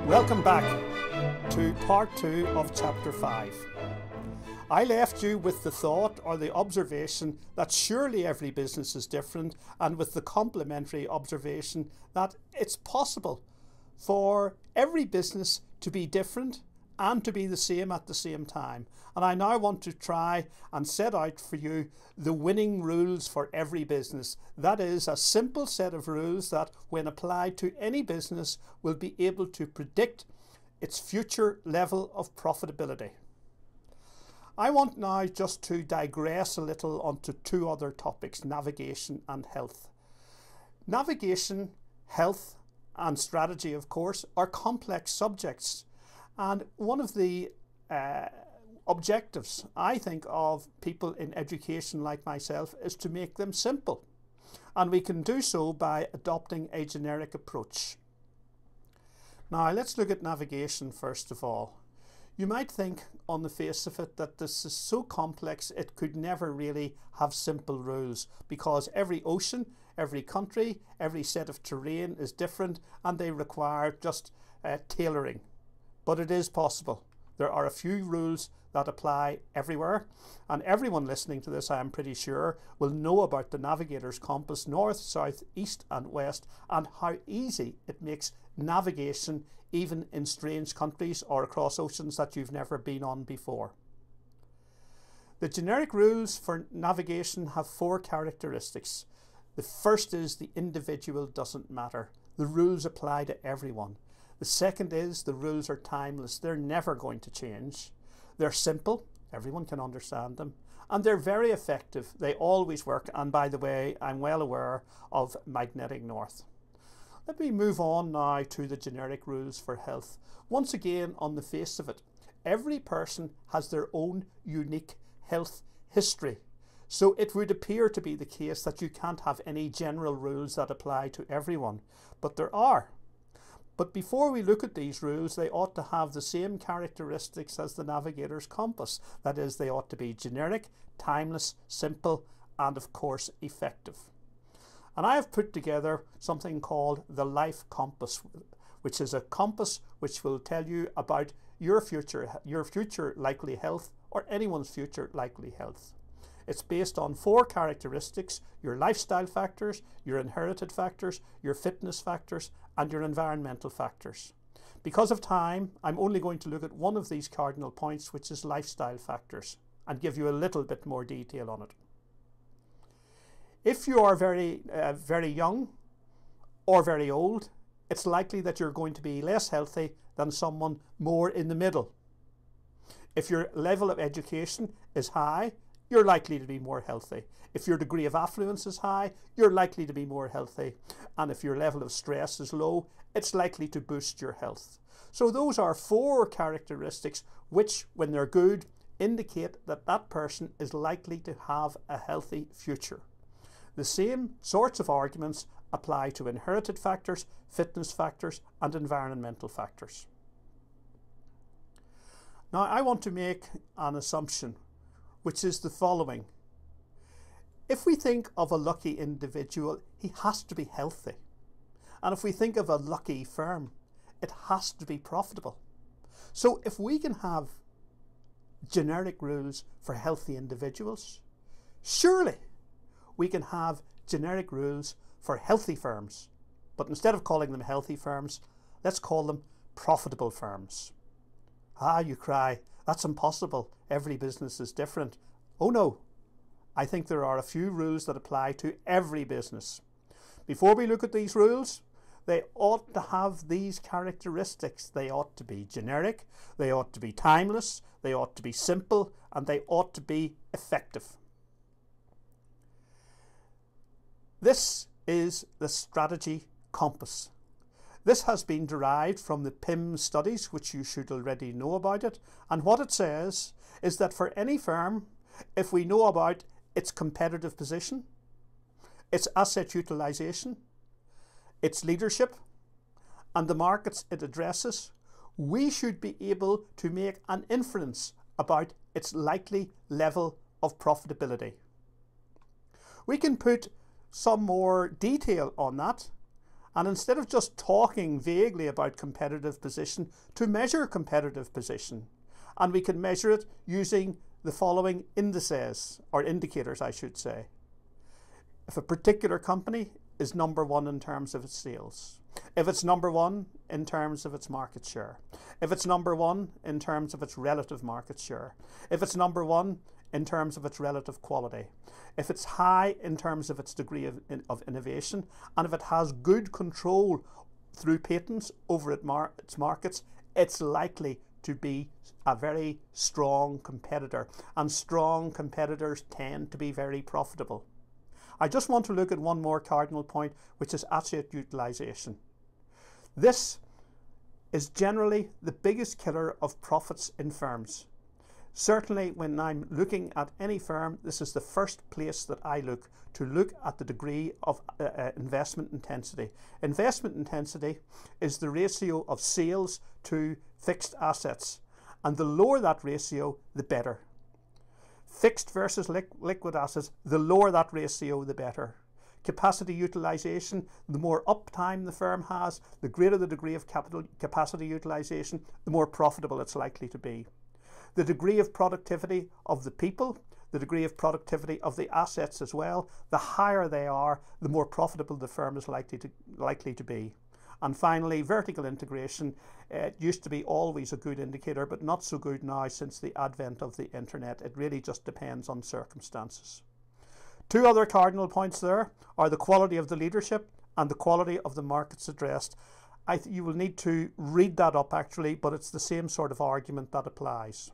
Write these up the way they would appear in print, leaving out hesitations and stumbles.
Welcome back to part 2 of chapter 5. I left you with the thought or the observation that surely every business is different, and with the complementary observation that it's possible for every business to be different and to be the same at the same time. And I now want to try and set out for you the winning rules for every business. That is a simple set of rules that, when applied to any business, will be able to predict its future level of profitability. I want now just to digress a little onto two other topics, navigation and health. Navigation, health and strategy, of course, are complex subjects. And one of the objectives, I think, of people in education like myself is to make them simple. And we can do so by adopting a generic approach. Now, let's look at navigation first of all. You might think on the face of it that this is so complex it could never really have simple rules, because every ocean, every country, every set of terrain is different and they require just tailoring. But it is possible. There are a few rules that apply everywhere, and everyone listening to this, I am pretty sure, will know about the navigator's compass, north, south, east and west, and how easy it makes navigation even in strange countries or across oceans that you've never been on before. The generic rules for navigation have 4 characteristics. The first is the individual doesn't matter. The rules apply to everyone. The second is the rules are timeless. They're never going to change. They're simple. Everyone can understand them. And they're very effective. They always work. And by the way, I'm well aware of magnetic north. Let me move on now to the generic rules for health. Once again, on the face of it, every person has their own unique health history. So it would appear to be the case that you can't have any general rules that apply to everyone. But there are. But before we look at these rules, they ought to have the same characteristics as the navigator's compass. That is, they ought to be generic, timeless, simple, and of course effective. And I have put together something called the life compass, which is a compass which will tell you about your future likely health, or anyone's future likely health. It's based on 4 characteristics: your lifestyle factors, your inherited factors, your fitness factors, and your environmental factors. Because of time, I'm only going to look at one of these cardinal points, which is lifestyle factors, and give you a little bit more detail on it. If you are very young or very old, it's likely that you're going to be less healthy than someone more in the middle. If your level of education is high, you're likely to be more healthy. If your degree of affluence is high, you're likely to be more healthy. And if your level of stress is low, it's likely to boost your health. So those are 4 characteristics which, when they're good, indicate that that person is likely to have a healthy future. The same sorts of arguments apply to inherited factors, fitness factors, and environmental factors. Now, I want to make an assumption, which is the following. If we think of a lucky individual, he has to be healthy. And if we think of a lucky firm, it has to be profitable. So if we can have generic rules for healthy individuals, surely we can have generic rules for healthy firms. But instead of calling them healthy firms, let's call them profitable firms. Ah, you cry, that's impossible. Every business is different. Oh no, I think there are a few rules that apply to every business. Before we look at these rules, they ought to have these characteristics. They ought to be generic, they ought to be timeless, they ought to be simple, and they ought to be effective. This is the strategy compass. This has been derived from the PIM studies, which you should already know about it. And what it says is that for any firm, if we know about its competitive position, its asset utilization, its leadership, and the markets it addresses, we should be able to make an inference about its likely level of profitability. We can put some more detail on that, And instead of just talking vaguely about competitive position, to measure competitive position. And we can measure it using the following indices, or indicators I should say. If a particular company is number one in terms of its sales, if it's number one in terms of its market share, if it's number one in terms of its relative market share, if it's number one in terms of its relative quality, if it's high in terms of its degree of innovation, and if it has good control through patents over its markets, it's likely to be a very strong competitor, and strong competitors tend to be very profitable. I just want to look at one more cardinal point, which is asset utilization. This is generally the biggest killer of profits in firms. Certainly when I'm looking at any firm, this is the first place that I look at the degree of investment intensity. Investment intensity is the ratio of sales to fixed assets, and the lower that ratio, the better. Fixed versus liquid assets, the lower that ratio, the better. Capacity utilization, the more uptime the firm has, the greater the degree of capacity utilization, the more profitable it's likely to be. The degree of productivity of the people, the degree of productivity of the assets as well, the higher they are, the more profitable the firm is likely to be. And finally, vertical integration. It used to be always a good indicator, but not so good now since the advent of the internet. It really just depends on circumstances. Two other cardinal points there are the quality of the leadership and the quality of the markets addressed. You will need to read that up actually, but it's the same sort of argument that applies.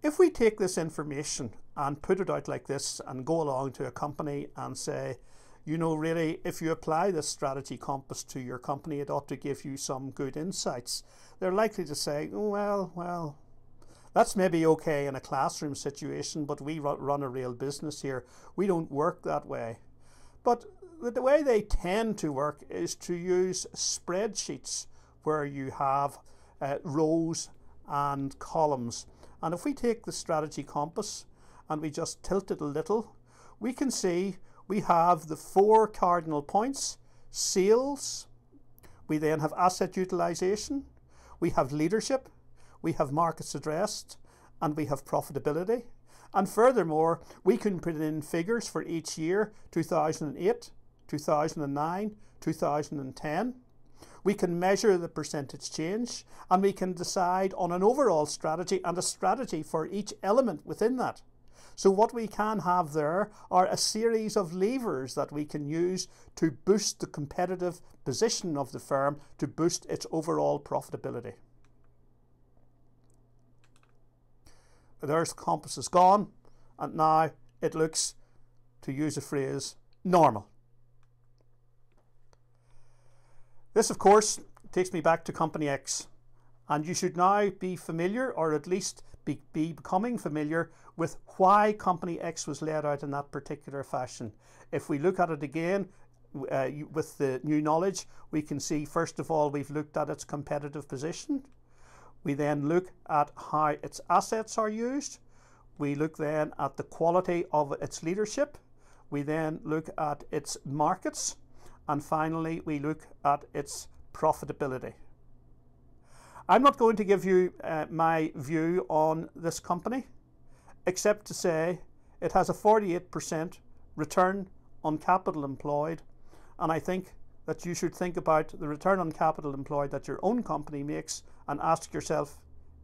If we take this information and put it out like this and go along to a company and say, you know, really, if you apply this strategy compass to your company, it ought to give you some good insights. They're likely to say, oh, well, that's maybe okay in a classroom situation, but we run a real business here. We don't work that way. But the way they tend to work is to use spreadsheets where you have rows and columns. And if we take the strategy compass and we just tilt it a little, we can see we have the four cardinal points: sales, we then have asset utilization, we have leadership, we have markets addressed, and we have profitability. And furthermore, we can put in figures for each year: 2008, 2009, 2010. We can measure the percentage change, and we can decide on an overall strategy and a strategy for each element within that. So what we can have there are a series of levers that we can use to boost the competitive position of the firm, to boost its overall profitability. There's the compass is gone, and now it looks, to use a phrase, normal. This, of course, takes me back to Company X, and you should now be familiar, or at least be becoming familiar with why Company X was laid out in that particular fashion. If we look at it again with the new knowledge, we can see, first of all, we've looked at its competitive position. We then look at how its assets are used. We look then at the quality of its leadership. We then look at its markets. And finally, we look at its profitability. I'm not going to give you my view on this company, except to say it has a 48% return on capital employed. And I think that you should think about the return on capital employed that your own company makes and ask yourself,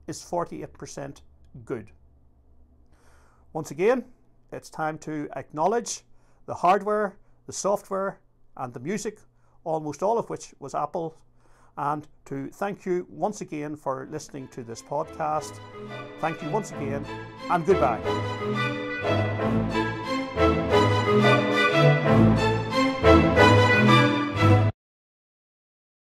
is 48% good? Once again, it's time to acknowledge the hardware, the software, and the music, almost all of which was Apple, and to thank you once again for listening to this podcast. Thank you once again, and goodbye.